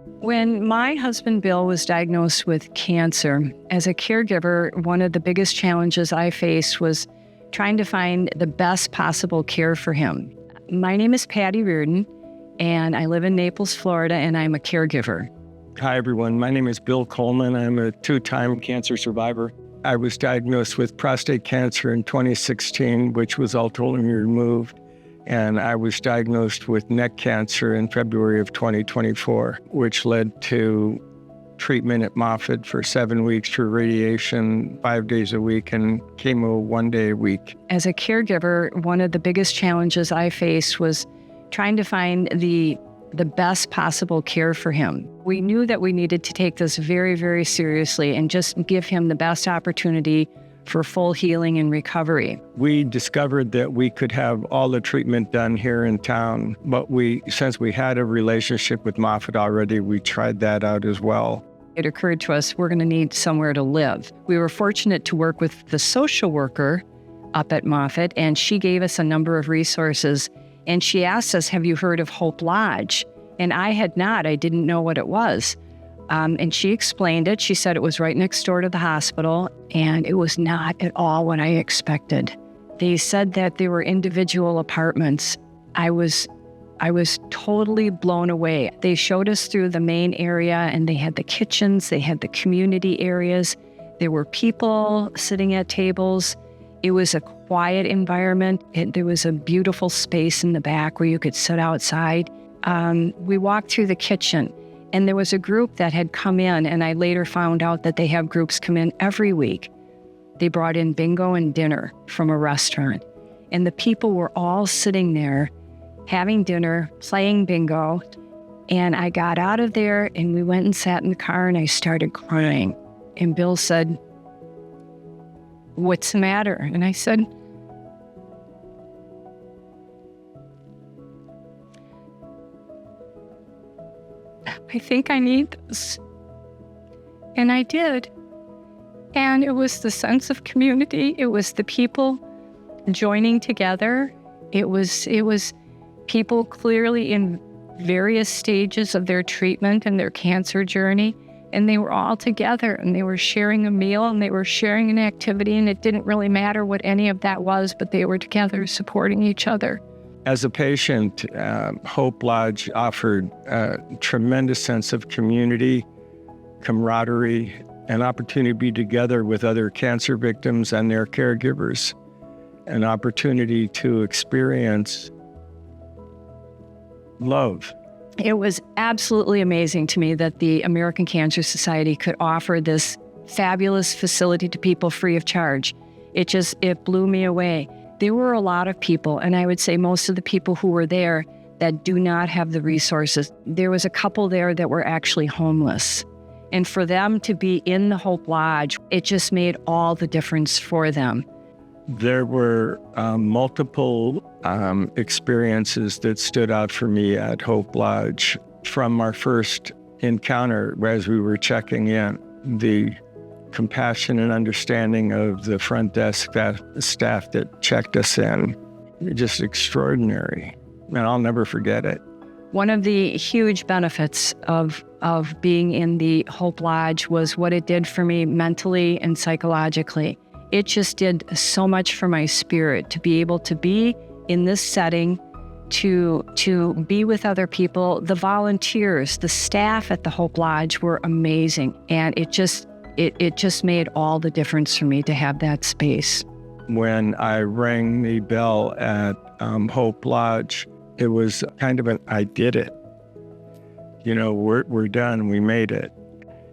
When my husband Bill was diagnosed with cancer, as a caregiver, one of the biggest challenges I faced was trying to find the best possible care for him. My name is Patty Reardon, and I live in Naples, Florida, and I'm a caregiver. Hi, everyone. My name is Bill Coleman. I'm a two-time cancer survivor. I was diagnosed with prostate cancer in 2016, which was ultimately removed. And I was diagnosed with neck cancer in February of 2024, which led to treatment at Moffitt for 7 weeks through radiation 5 days a week and chemo 1 day a week. As a caregiver, one of the biggest challenges I faced was trying to find the best possible care for him. We knew that we needed to take this very, very seriously and just give him the best opportunity for full healing and recovery. We discovered that we could have all the treatment done here in town, but since we had a relationship with Moffitt already, we tried that out as well. It occurred to us we're going to need somewhere to live. We were fortunate to work with the social worker up at Moffitt, and she gave us a number of resources. And she asked us, have you heard of Hope Lodge? And I had not. I didn't know what it was. And she explained it. She said it was right next door to the hospital, and it was not at all what I expected. They said that there were individual apartments. I was totally blown away. They showed us through the main area, and they had the kitchens, they had the community areas. There were people sitting at tables. It was a quiet environment. There was a beautiful space in the back where you could sit outside. We walked through the kitchen, and there was a group that had come in, and I later found out that they have groups come in every week. They brought in bingo and dinner from a restaurant, and the people were all sitting there having dinner, playing bingo, and I got out of there, and we went and sat in the car, and I started crying. And Bill said, "What's the matter?" And I said, "I think I need this." And I did. And it was the sense of community. It was the people joining together. It was people clearly in various stages of their treatment and their cancer journey. And they were all together, and they were sharing a meal, and they were sharing an activity, and it didn't really matter what any of that was, but they were together supporting each other. As a patient, Hope Lodge offered a tremendous sense of community, camaraderie, an opportunity to be together with other cancer victims and their caregivers, an opportunity to experience love. It was absolutely amazing to me that the American Cancer Society could offer this fabulous facility to people free of charge. It blew me away. There were a lot of people, and I would say most of the people who were there that do not have the resources. There was a couple there that were actually homeless. And for them to be in the Hope Lodge, it just made all the difference for them. There were multiple experiences that stood out for me at Hope Lodge. From our first encounter, as we were checking in, the compassion and understanding of the front desk staff that checked us in, just extraordinary. And I'll never forget it. One of the huge benefits of being in the Hope Lodge was what it did for me mentally and psychologically. It just did so much for my spirit to be able to be in this setting, to be with other people. The volunteers, the staff at the Hope Lodge were amazing, and it just made all the difference for me to have that space. When I rang the bell at Hope Lodge, it was kind of I did it. We're done, we made it.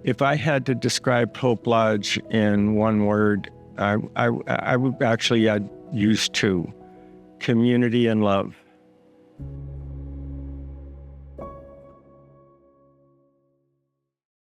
If I had to describe Hope Lodge in one word, I would actually use two: community and love.